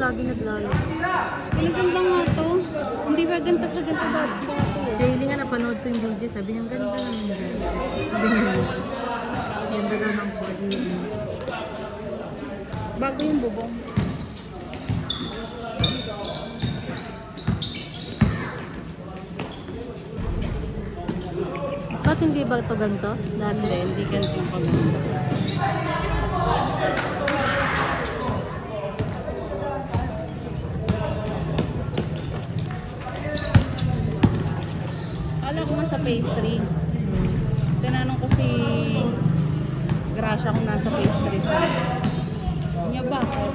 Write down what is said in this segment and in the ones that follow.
Lagi naglalo. Ang ganda nga to. Hindi ba ganito ka ganito ba? Si Hailey nga napanood to yung video. Sabi niya, ganda naman dyan. Sabi niya, ganda daw ng body. Bago yung bubong. Ba't hindi ba ito ganito? Dati? Hindi ganito yung paganda. Alam ko nga sa pastry. Tinanong ko si Gracia kung nasa pastry siya. Niya bakit?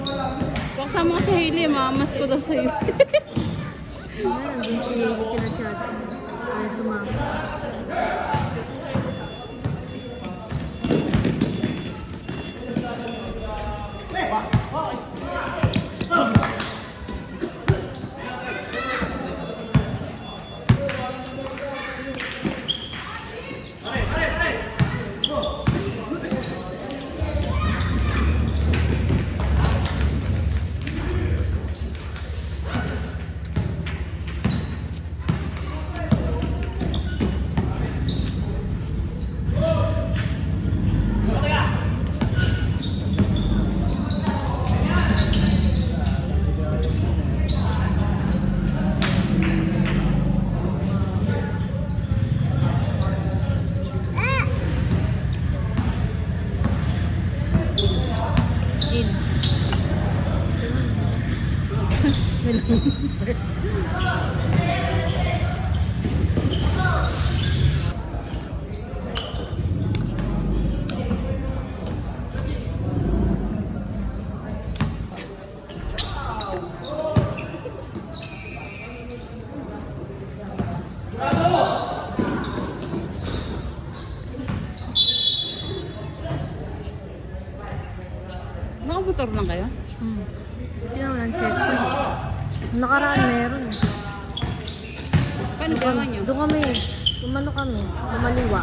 Kung kasama ko si Hailey, mamas ko daw sa'yo. Nandun si Hailey kinachat. Kaya sumama. Nakamotor lang kayo? Hindi naman ang checkpoint. Nakaraan meron. Paano gawa nyo? Doon kami. Umano kami. Lumaliwa.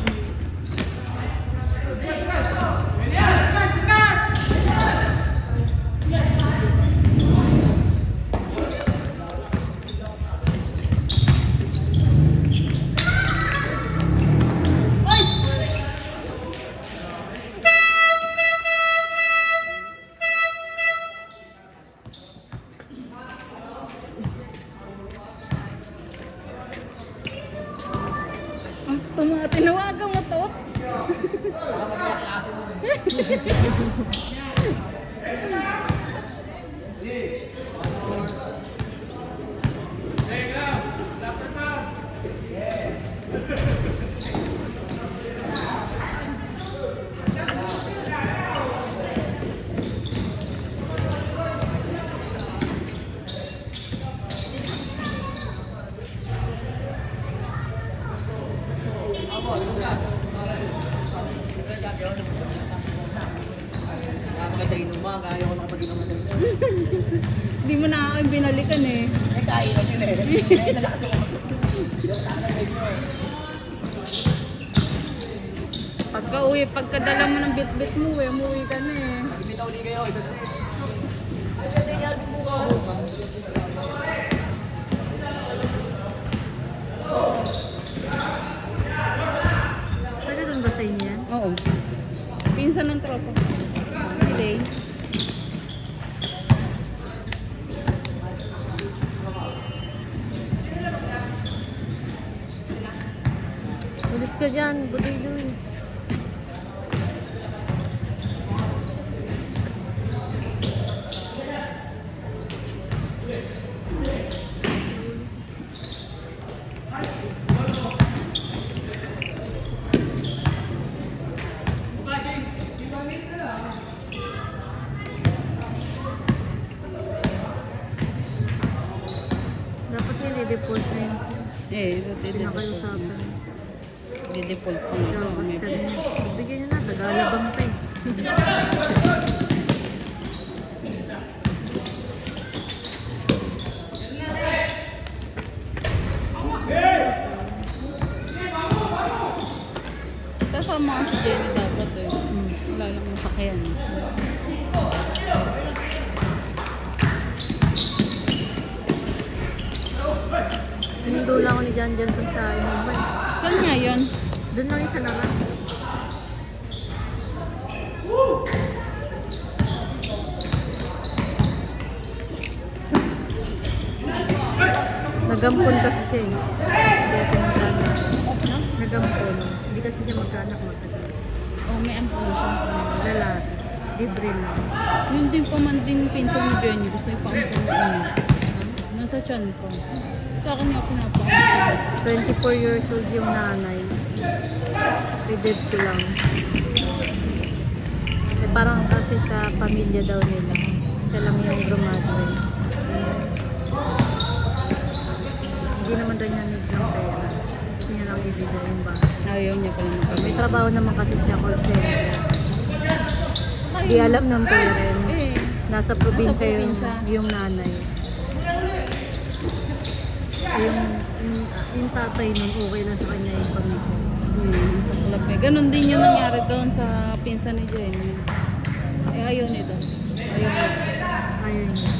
Tinawagan mo to? Hindi mo na ako yung binalikan eh. Kaya lang yun eh. Pagka uwi, pagkadala mo ng bit-bit mo eh, umuwi ka na eh. Bitaw ulit kayo. Ulis ka dyan, budoy-doy. Dapat yun i-default na yun. Pinakayusapan. Di-default ko Pero na kasi ito. sabi niya, bigyan niyo na, tagalabang pa eh. Kasama ko si Jenny dapat eh. Hmm. Wala lang masakyan. Hinindula ko ni Jan Janson sa Mumbai. Saan nga yun? Doon lang yung sa Nara. Nagampon kasi siya eh. Hindi kasi magkaanak. No? Nagampon. Hindi kasi siya magkaanak magkaanak. Oh, may ampun siya. Lalaki. Libre lang. Yun din pa man din pinsan ni Jenny. Gusto yung paampun na ano. Nasa tiyan ko. Sa akin yung pinapaampun. 24 years old yung nanay. Peded ko lang. Eh, parang kasi sa pamilya daw nila. Siya lang yung graduate. Hindi naman daw niya need ng pera. Gusto niya lang ibigay yung bahay. Ayaw niya pala May magkabit. trabaho naman kasi siya call center. Di alam ng parent. Eh, Nasa probinsya Nasa yung, probinsya. yung nanay. Yung tatay nun, okay lang sa kanya yung pamilya. sa club eh. Ganon din yung nangyari doon sa pinsan ni Jenny. Eh, ayaw nito. Ayaw nito. Ayun niya.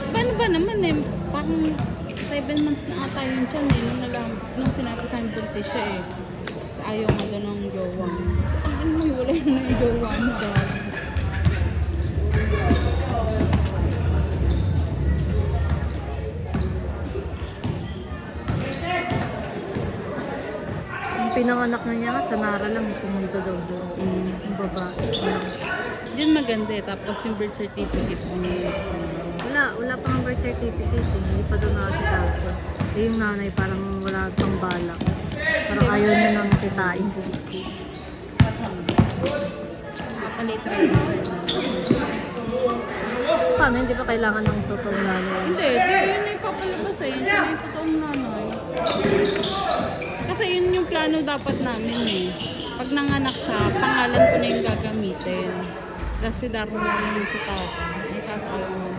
Paano ba naman eh? Parang 7 months na ata yun siya eh. Nung sinabi sa amin buntis siya eh. Sa ayaw nga doon ng jowa. Ang mo, wala yun na yung jowa mo dahil. Yung pinanganak na niya, sa Nara lang, pumunta daw doon. Yung babae. Yun maganda eh. Tapos yung birth certificates niya. Wala pang birth certificate eh. Hindi pa doon nakasikaso. Eh, yung nanay parang wala pang balak. Parang ayaw niya nang kitain. Kapalit rin. Paano? Hindi pa kailangan ng totoong nanay? Hindi, di yun na ipapalabas eh. Yun siya na yung totoong nanay. Kasi yun yung plano dapat namin eh. Pag nanganak siya, pangalan ko na yung gagamitin. Kasi Darmo na rin yung sa tata. Ay, kaso ayaw mo.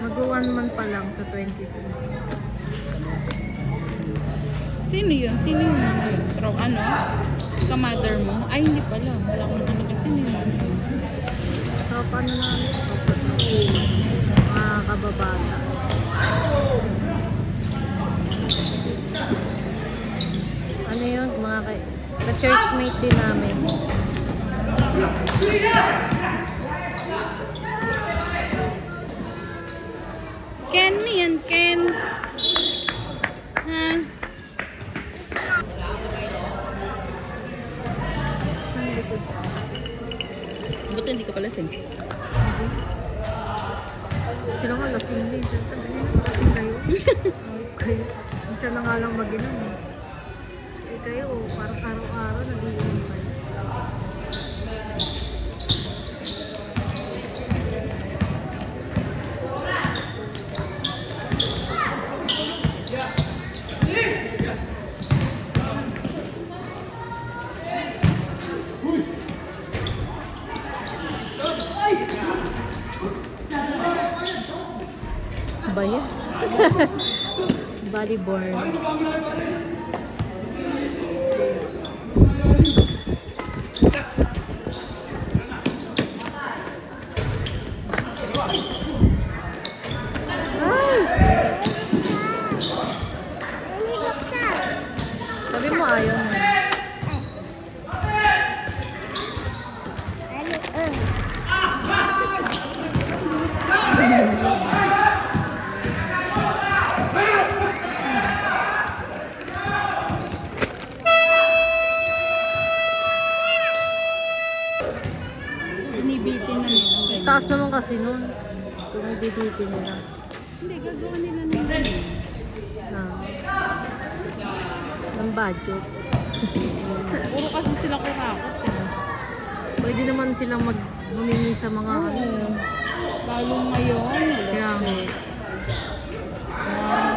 Mag-1 month pa lang sa 22. Sino yun? Sino yung nanay? Pero ano? Ka-mother mo? Ay, hindi pala. Wala akong talaga. Sino yung nanay? So, paano namin ito? Mga kababata. Ano yun? Mga ka-churchmate din namin. Ken yan, Ken. Ha? Ang likod. Buti hindi ka pala sing. Sila nga lasing din. Sabi nila, lasing kayo. Kayo. Minsan na nga lang mag-inom. Eh kayo, parang araw-araw nag-iinom kayo. Ba yan? Bodyborn. kasi nun. Kung ibibitin nila. Hindi, gagawa nila nila. Ng budget. Puro kasi sila kurakot eh. Pwede naman silang humingi sa mga ano. Oo. Lalo ngayon. Kaya nga. Wow.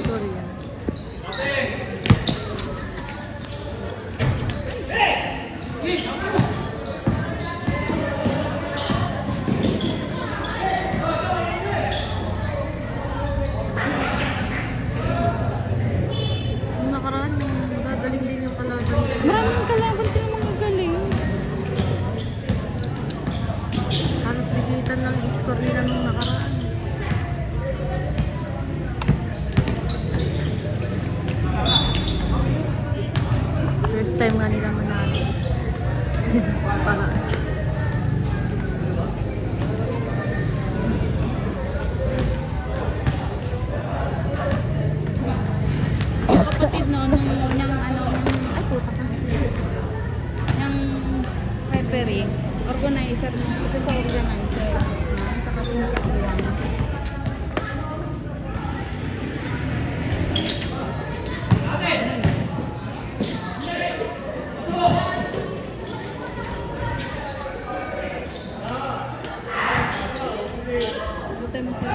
Sorry yan. Yung nakaraan, gagaling din yung kalaban nila. Maraming kalaban sila magagaling. Halos bigitan lang yung score nila nung nakaraan. First time nga nila manalo. Para. Kapatid noon, nung ano, ay puta ka. Yung referee, organizer mo, isa sa organizer. Sa kasunod-kasuhan. Buti mo sila.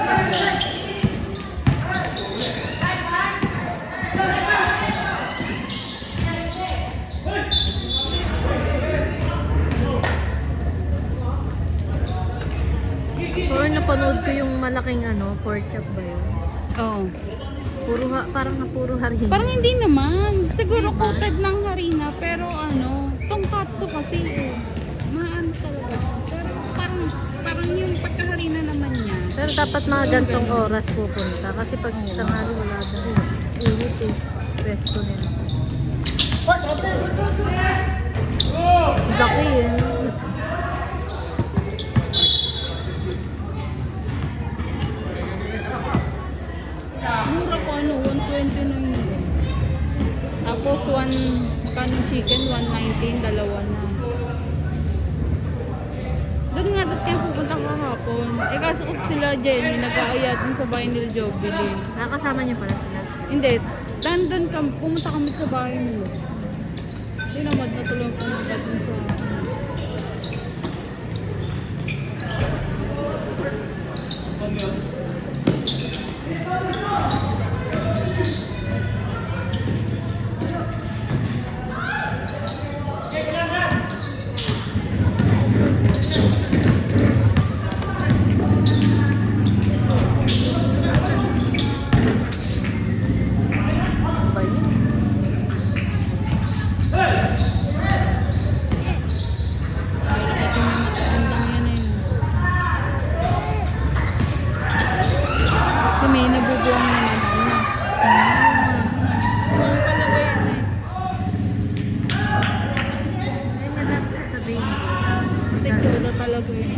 Or napanood ko yung malaking pork chop ba yun? Oo. Puro harina. Parang hindi naman. Siguro Diba? coated ng harina, pero tongkatsu kasi maano talaga. Pero parang yung pagkaharina naman niya. Pero dapat mga gantong oras pupunta. Kasi pag tanghali wala doon. Init eh. Pesto nila. Laki eh. Mura po 129 yun. Tapos magkano chicken, 119, dalawa na. Doon nga dati kaya pupunta kahapon. Eh kaso kasi sila Jenny, nag-aaya din sa bahay nila Jovelyn. Nakakasama niyo pala sila. Hindi, pumunta kami sa bahay nila. Tinamad na tuloy pumunta dun sa... Ano ba yun? Ito may matandang yan eh. Si May nabubuang na naman. Ano talaga yan eh. Ayun nga dapat sasabihin. Tektuda talaga eh.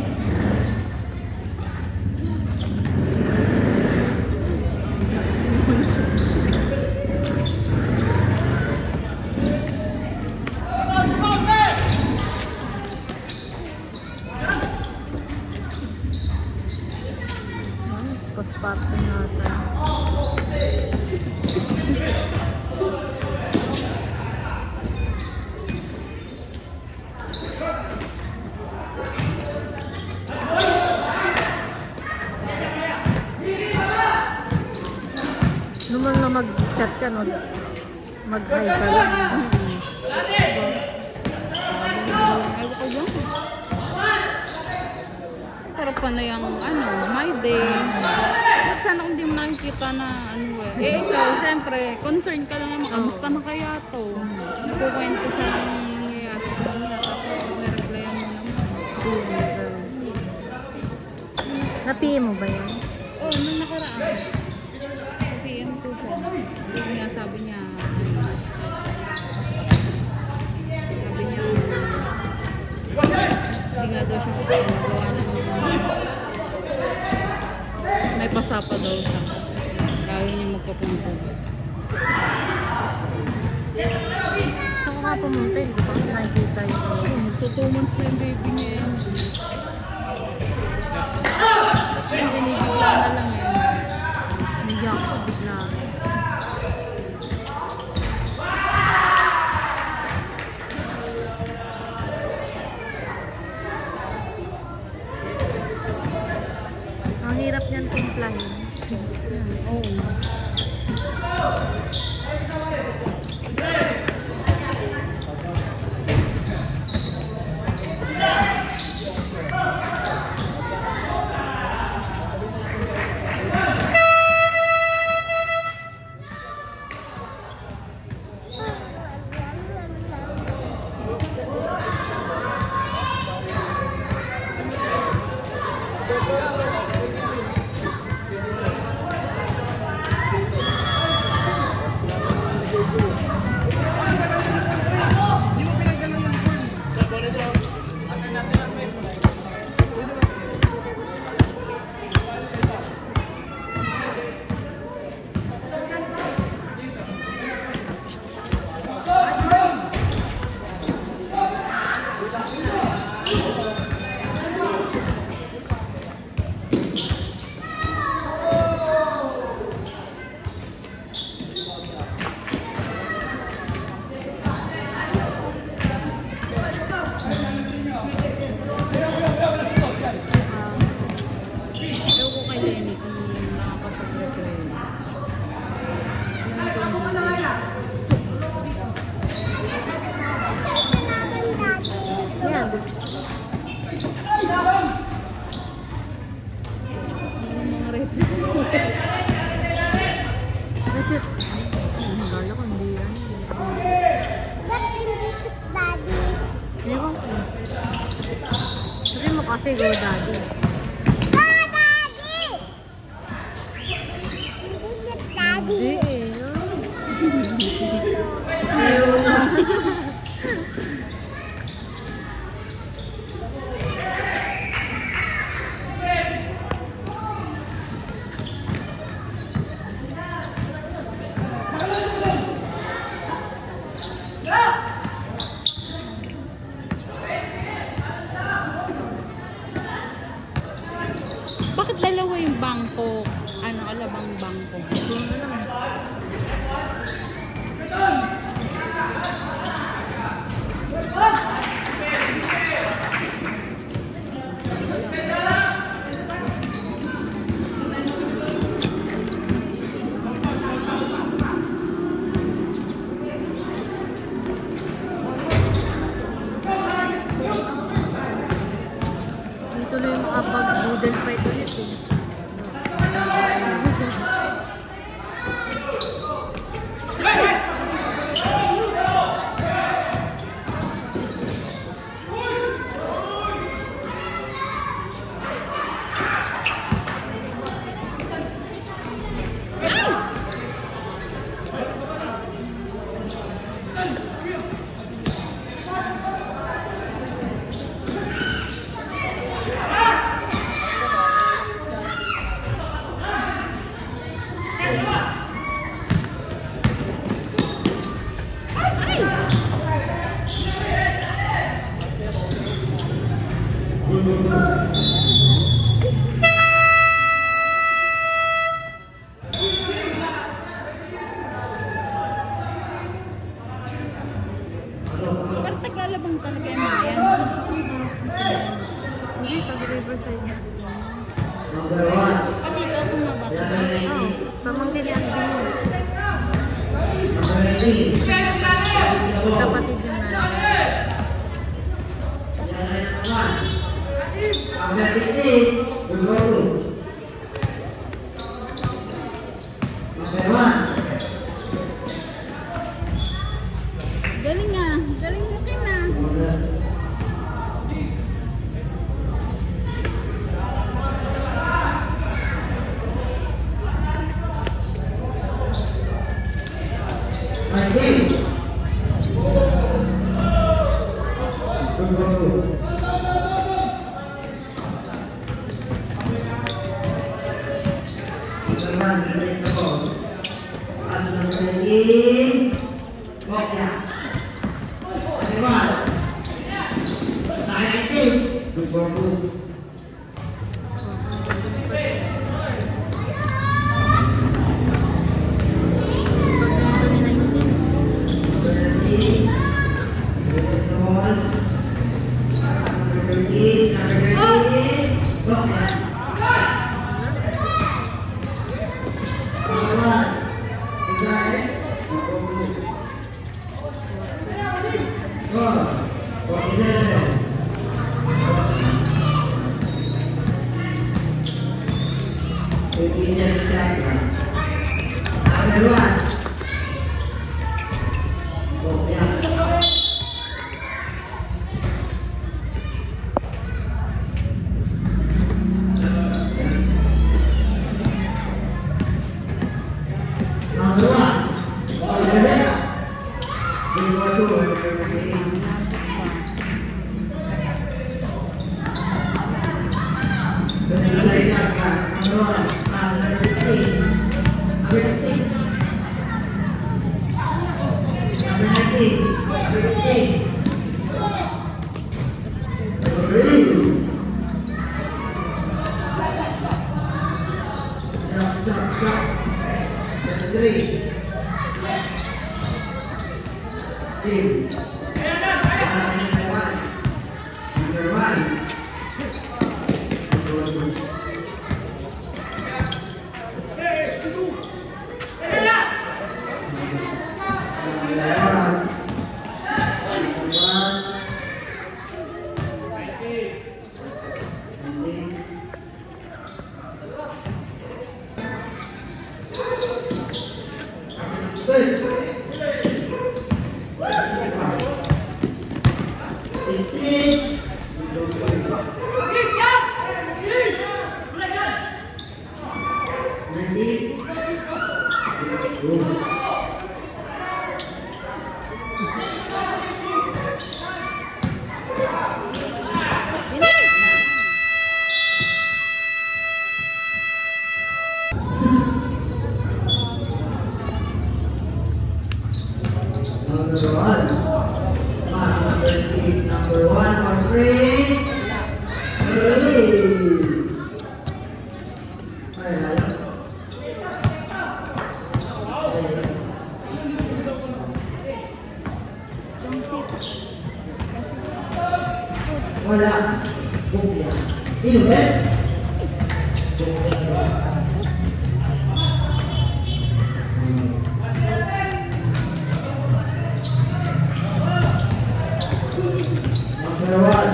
Postpartum nata. Naman na mag-chat ka, mag-hi ka lang. Ayaw ko dyan. Pero paano yung my day. At sana kung di mo nakikita na ikaw, syempre, concerned ka lang naman, kamusta na kaya to? Nagkukwento siya ng nangyayari sa kanya, tapos nireplyan mo naman. Na-PM mo ba yan? Oh, nung nakaraan. PM ko siya. Sabi niya, sabi niya, hindi nga daw siya magawa ng may pasapa daw siya. Kaya niya magpapunta. nga pumunta, hindi ko pa kasi nakikita yun. Nagto 2 months na yung baby niya yan. Tapos yung binibigla na lang yun. Naiyak ko, bigla. Ang hirap niyan timplahin. Oo. Ewan ko kay Lenny kung nakakapag-retrain. Yan. Yung mga retrain. Kasi, gala ko, hindi yan. Ewan ko. Sabi mo kasi, go daddy. Hindi eh, no? Ayun na. Bakit dalawa yung bangko? Ano, alabang bangko? Yun na lang. Dito na yung makapag-boodle fight ulit eh. Pero tagalabang talaga yung mga yan. Hindi, pag-riverside niya. Pati ikaw tumaba ka ba? Oo, pamangkin ni Andy mo. Kapatid yung nanay. Galing ah. Galing mo kin ah. Pag ni 19. Wala. Bukya. Ino ba? Number one.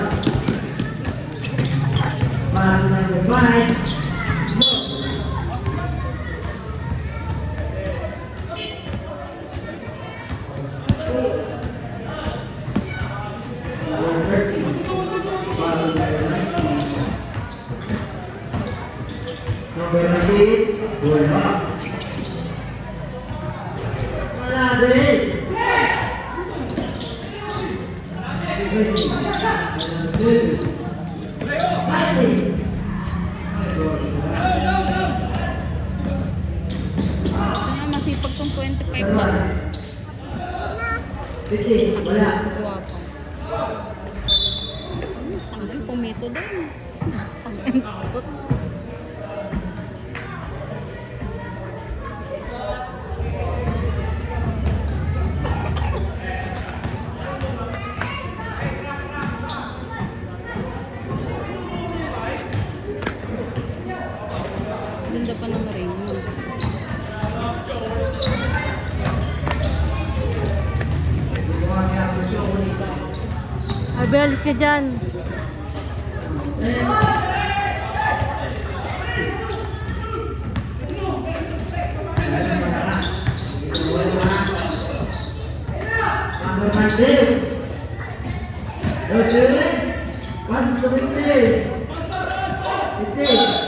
Pass number 5. Number 19, wala. Wala din. Kaya masipag tong 25 na to. Wala. Si Guwapo. Ang pumito din. Pang-instot. Ganda pa ng ring. Abi, alis ka dyan. Number 19. One to 50. 50.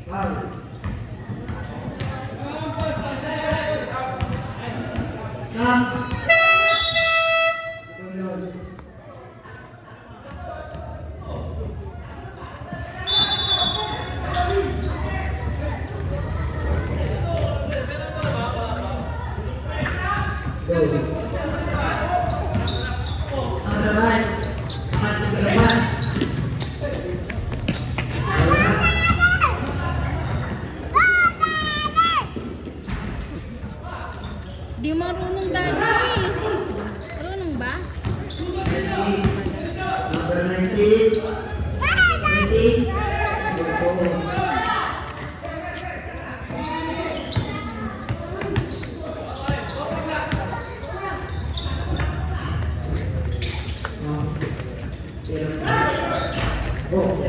Wow. Stop. Go. On the right. On to the right. Ready? Ready? Go.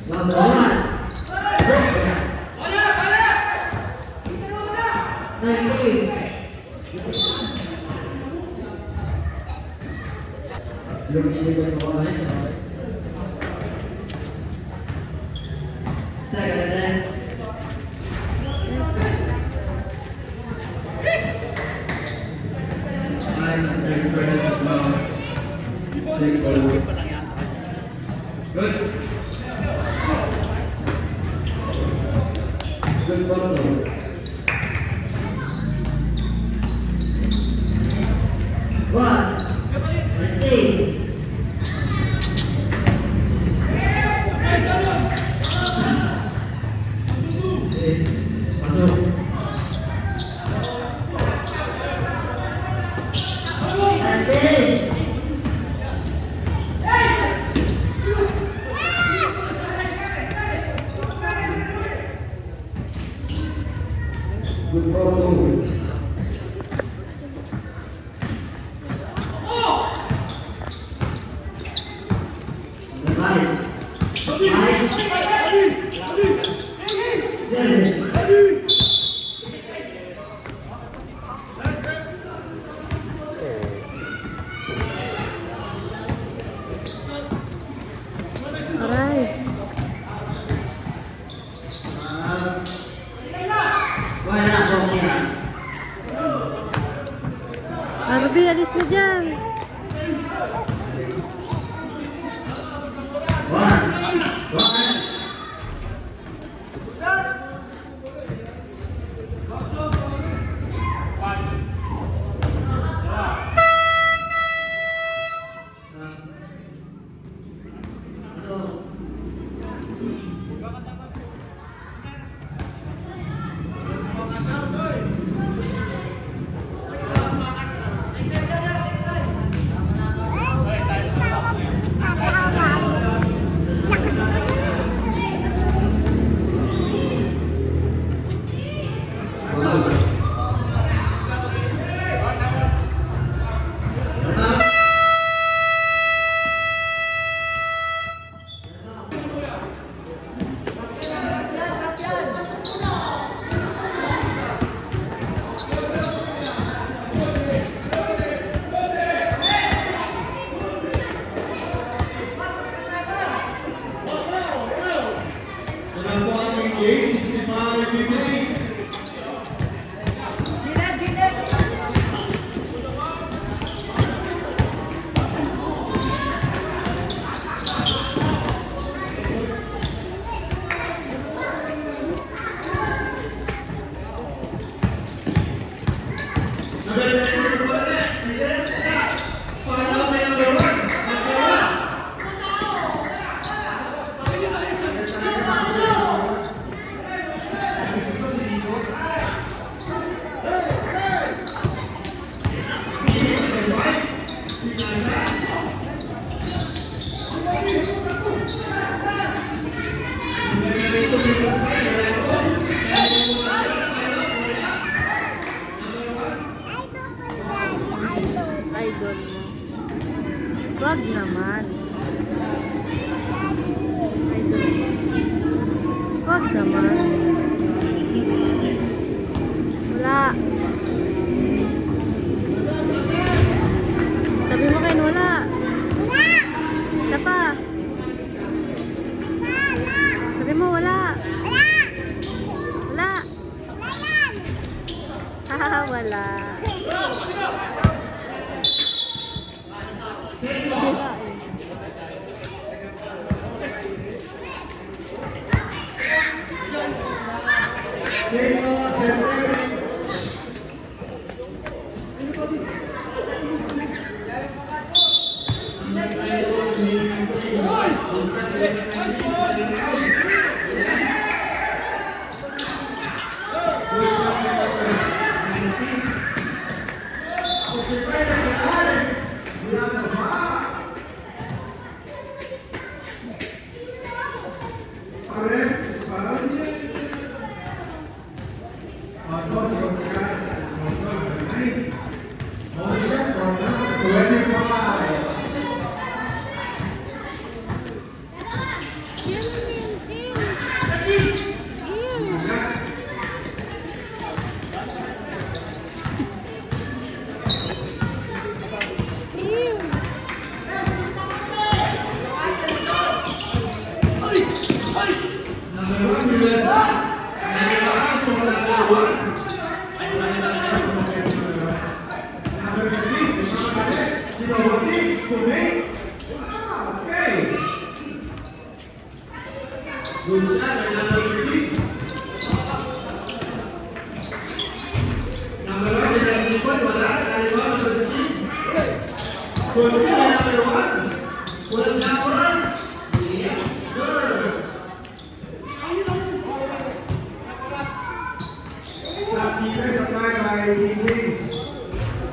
Number one. 19. Yung binigay ko ba yun? Second. Good. Good photo. One. 19. Good photo. Aray. Arby, alis na dyan. Idol mo. Wag naman. Idol. Wag naman. Wala. Sabi mo kayo wala. Wala pa. Sabi mo wala. Wala. Haha, wala. Thank you.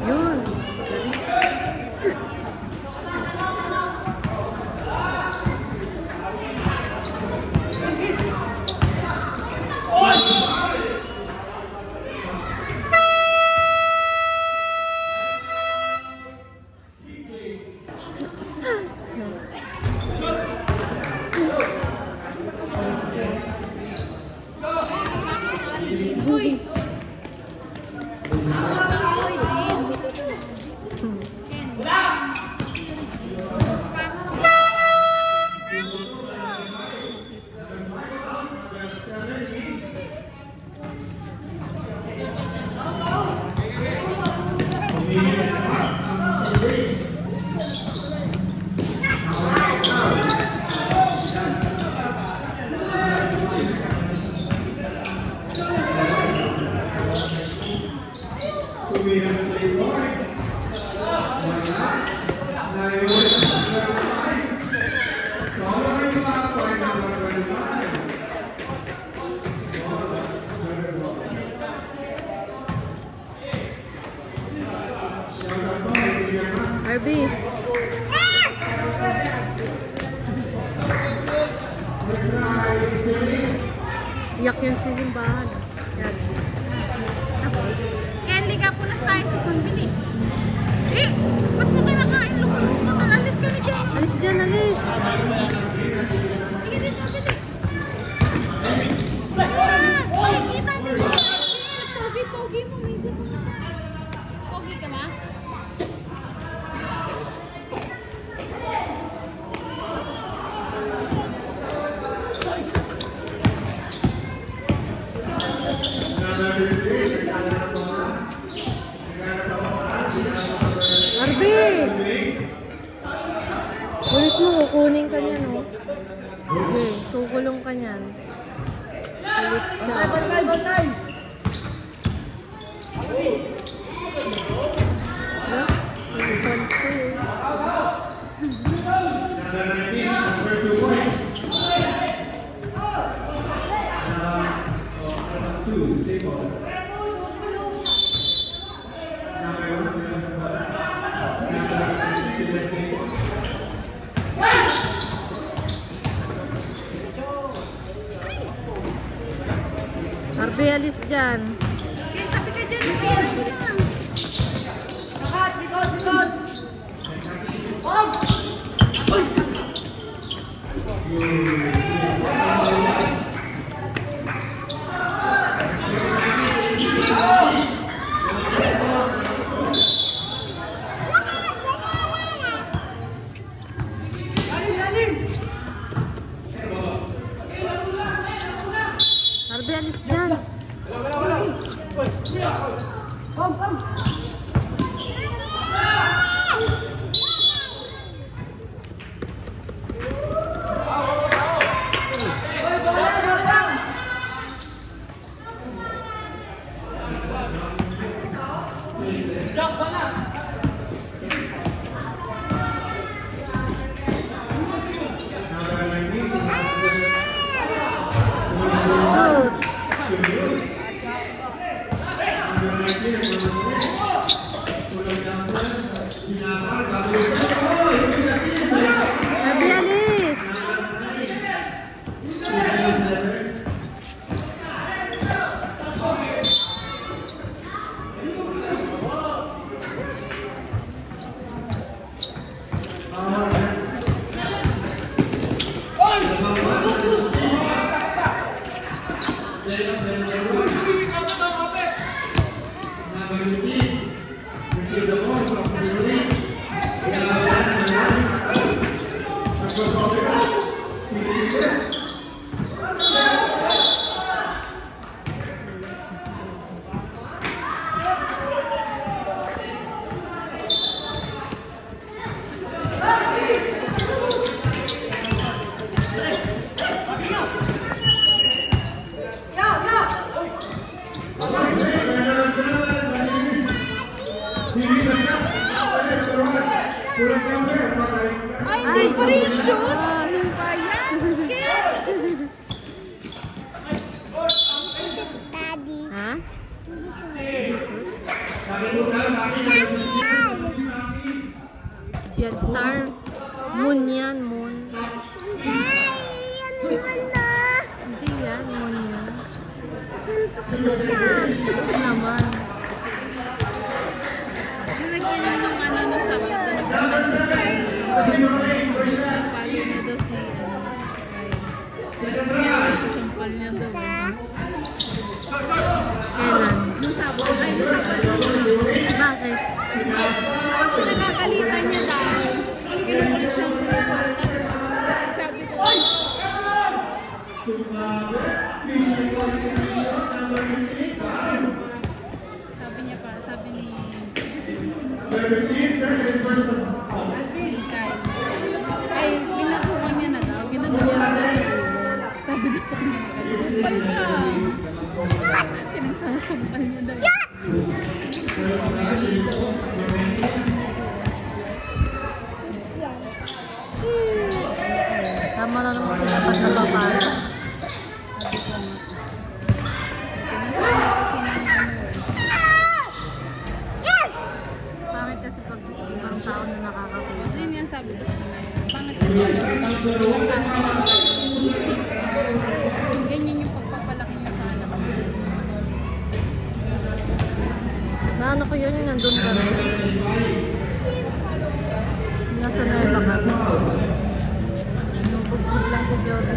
Yun. Uy! Arby. Iyak yan sa simbahan. Yan. Kelly ka, punas tayo sa pambili. Eh! Ba't mo kinakain? Lukulong ka. Alis ka na dyan. Alis dyan, alis. Sige dito, bili. Yes! Makikita nila. Pogi-pogi mo. May isip mo. Pogi ka ba? Arby! Ulit mo, kukunin ka niyan, oh. Okay, kukulong ka niyan. Ulit ka. Bantay! Ah, ang konti, eh. Arby, alis dyan. Okay, tabi ka dyan. Alis ka na. Arby, alis dyan. Sabi alis. Ay, hindi pa rin shoot! Yung kaya? Ha? Yan, star. Moon yan, moon. Hindi yan, moon yan. Ito naman. Nilagyan niya ng ano na sabi doon. Napalo niya daw si sasampal niya daw. Kailan? Nung sabon, ay nung sabon. Bakit? Pinagkakalitan niya daw. Kinulit siya. Nagsabi ko, ay! Sabi niya pa, sabi ni Kyle. Ay, binatukan niya na daw. Ginano niya na daw sa ulo. Sabi niya sa kanya, sampal ka. Pinagsasampal niya daw. Tama na naman sila pag nababala. Pangit kasi pag ibang tao na nakakakuha. Kasi yun yan sabi ko sa kanya. Pangit kasi yung ibang tao. Ganyan yung pagpapalaki niya sa anak mo. Naano ko yun yung nandun ka rin. Nasa Nueva ka. Nubugbog lang si Joby.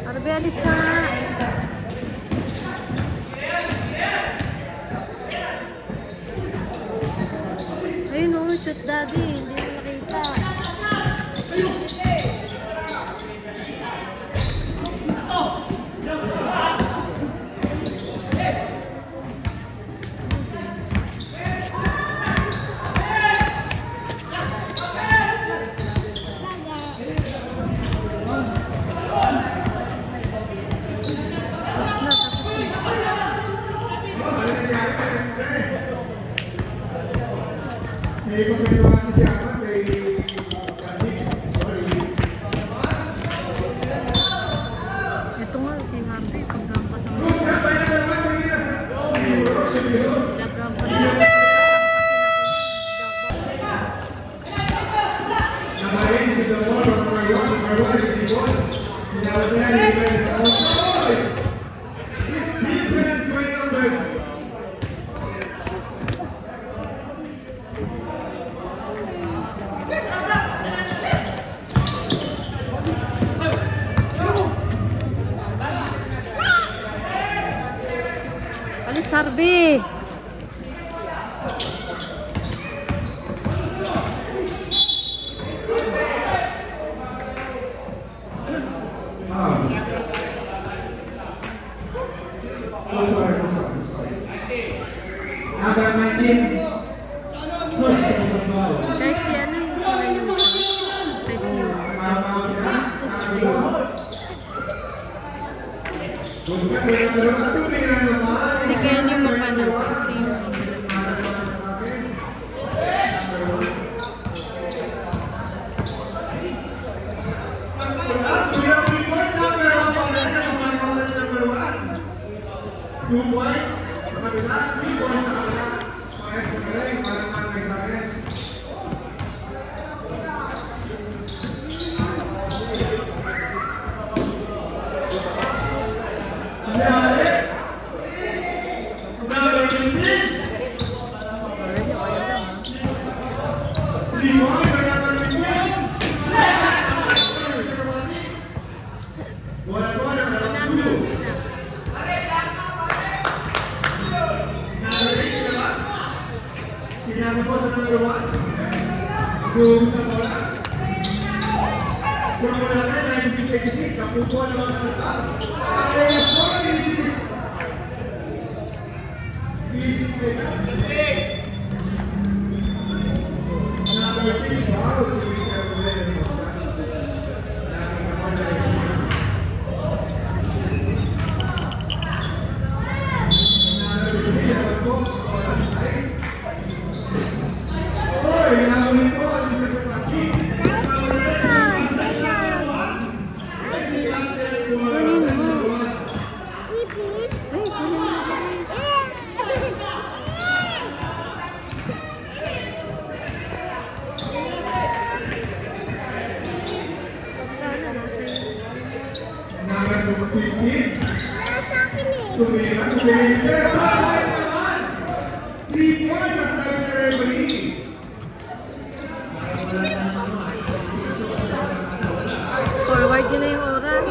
Arbe, alis ka nga. Ayun o, shoot daddy. Hindi mo nakita. Ito nga, si Hamdi, pagkampas ang pagkampas ang alis, Harvey! Kahit si ano yung sinayo pa. Kahit si Yuka. Bastos din. Si Kenny mapanakot. Si Sinabi po sa number 1. Kung sa bola. Kung wala na, 1986. Ang pupo naman sa mata. Number 6. Wow, si Mr. Bueno. Forward nyo na yung oras.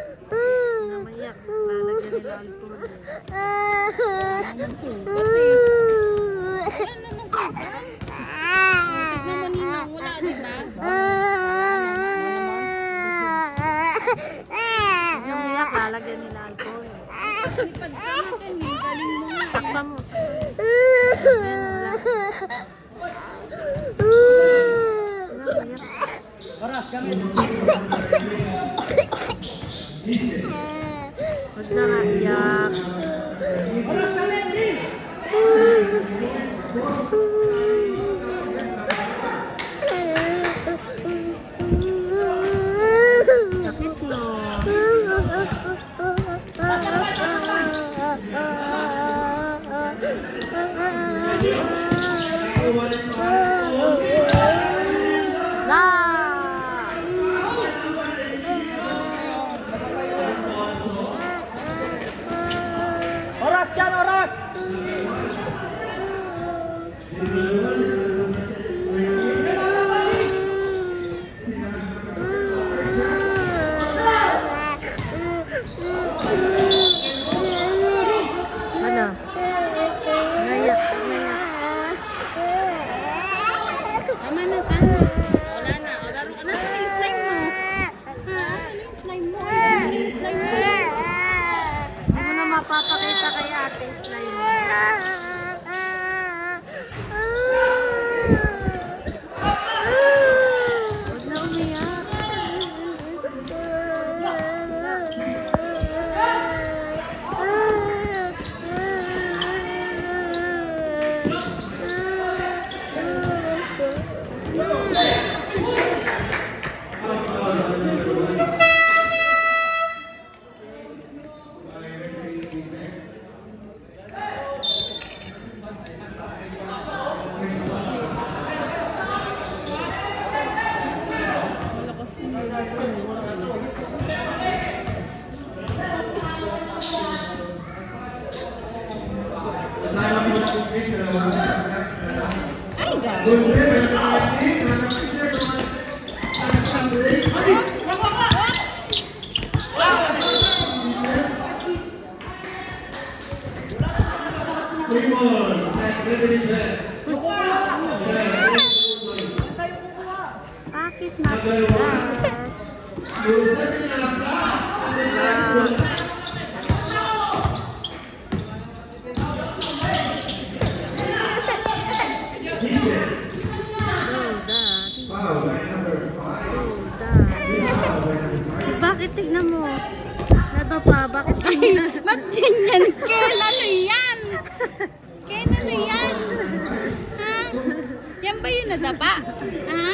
Namayak, lalagyan nila alcohol. sugat eh. Wala naman sugat. Tignan mo ninang, wala din na. Namayak, lalagyan nila alcohol. Lipad ka natin eh, galing mo nga. Takpa mo. Namayak. Oras kami. Huwag na nga iyak. Oras kami, Rin. Sakit no. Oras dyan, oras. Ano? Ngayak, ngayak. Tama na, tama. Wala na. O, laro ka na. Nasaan yung slime mo? Ha? Nasaan yung slime mo? Nasaan yung slime mo? Hindi mo na mapapakita kay ate slime. Huwag na umiyak. Bakit matigas? Bakit tignan mo? Ano pa? Bakit ganyan? Ba't ganyan? Ken, ano yan? Ken, ano yan? Ha? Yan ba yung nadapa? Ha?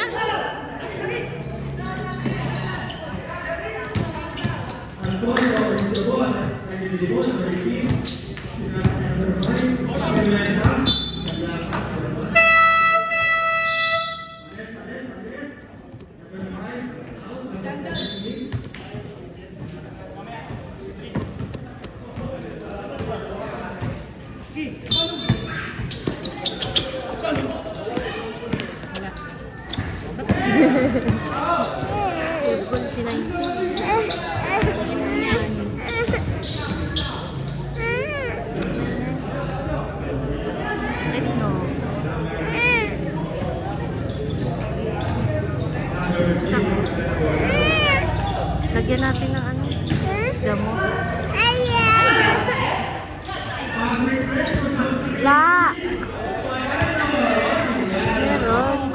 Tubol si 19. Bakit no? Lagyan natin ng ano? Gamot. La! Meron.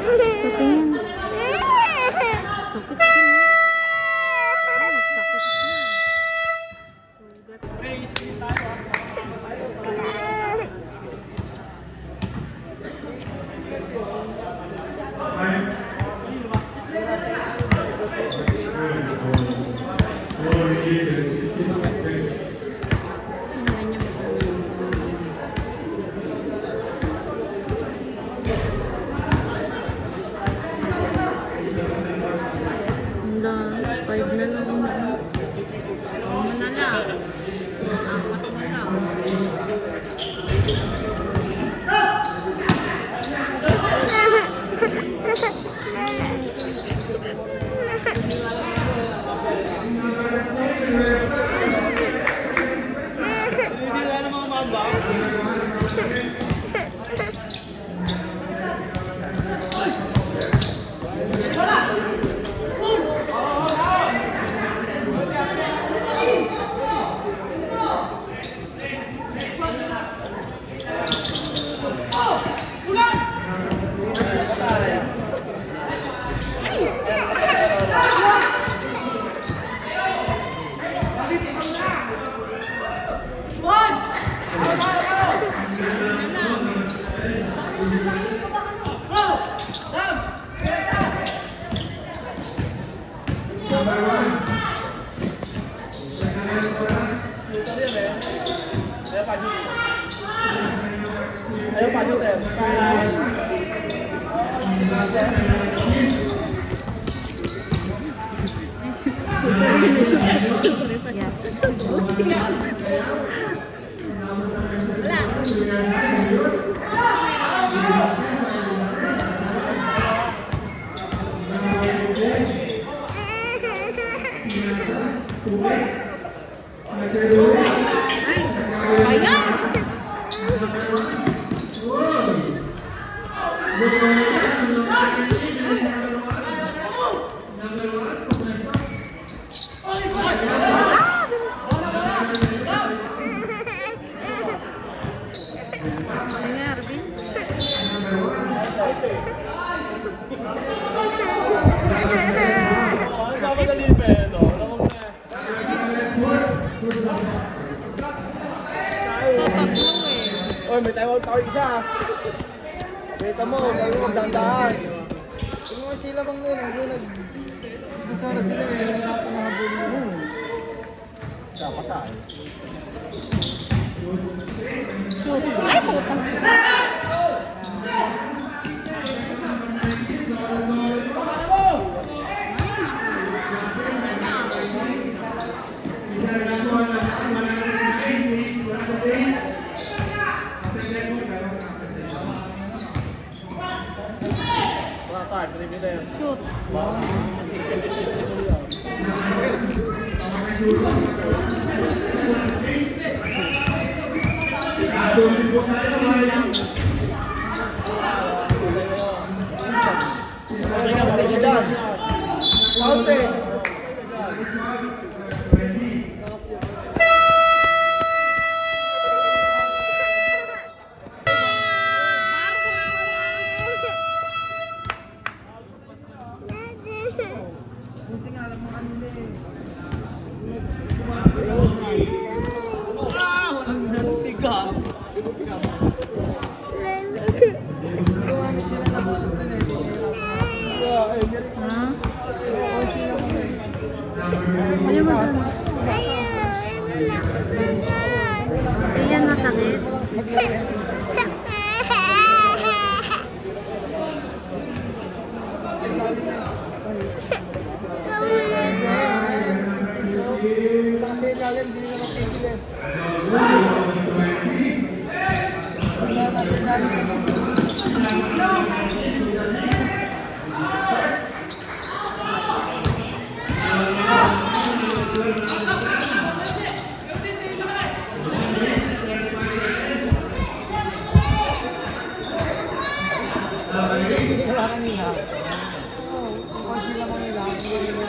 Tingin. Sakit din. Sakit na. Handa, 5 na lang. Ano na lang? Apat na lang. Ayo Pak Jules. tayo tawag isa. Kita mo, bago magdandaan. Yung mga sila bang nila, yung nag-bukara sila eh, yung nakapangahabol mo. Dapat tayo. Shoot. Ay, puta. Shoot. Kasi nga alam mo kanina eh. Walang natiga. Gumamit sila ng bolas na eh. Ha? Ano Ano ba doon? Iyan masakit. Kasi natin, hindi na matigil eh. Wala kanina. Oo, sila mga nila.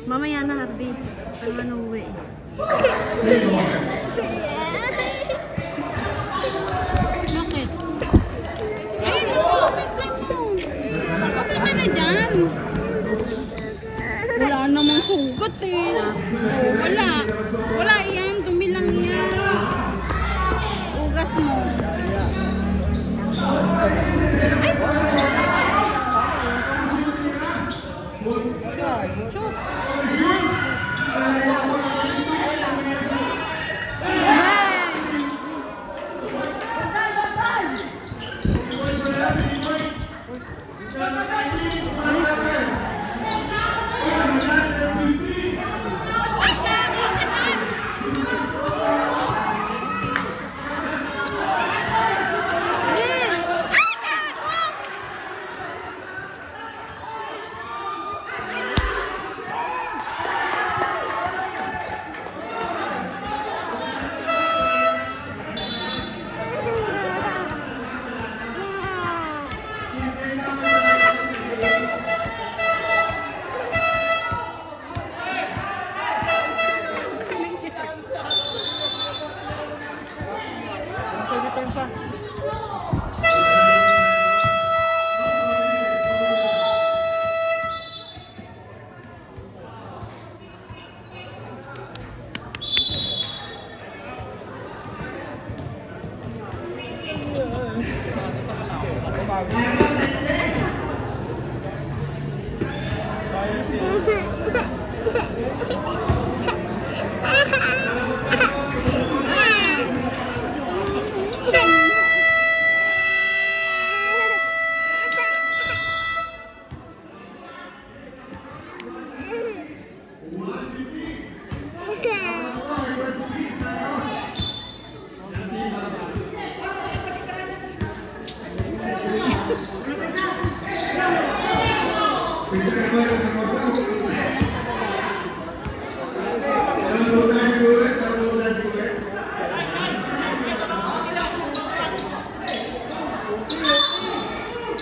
Mamaya na, Harvey. Pag manuwi. Bakit? Ay, no! Miss lang mo. Bakit ka na dyan? Wala namang sugat eh. Oh, wala. Wala yan. Dumi lang yan. Ugas mo. Shoot.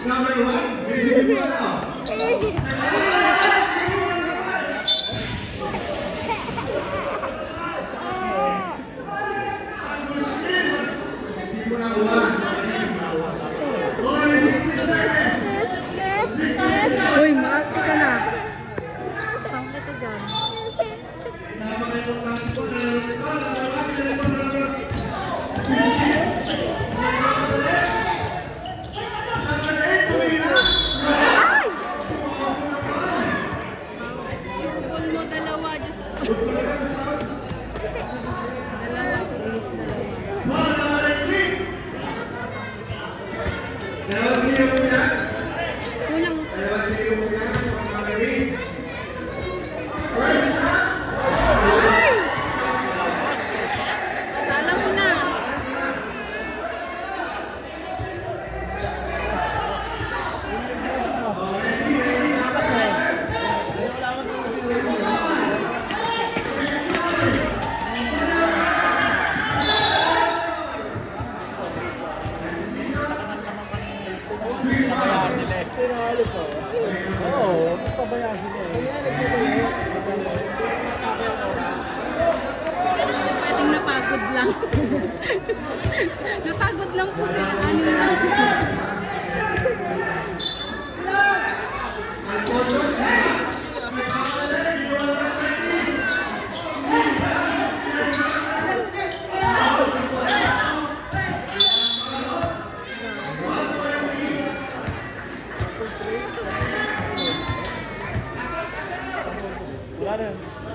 Number one, Billy Moreno. Uy, maati ka na. Saan kita dyan? Call mo dalawa, Diyos ko. Dalawa, please, dalawa. Kulang. Sala mo na. Tinalo ko. Oo, pabayaan sila eh. Pwedeng napagod lang. Napagod lang po sila. Anim lang sila. Wala na.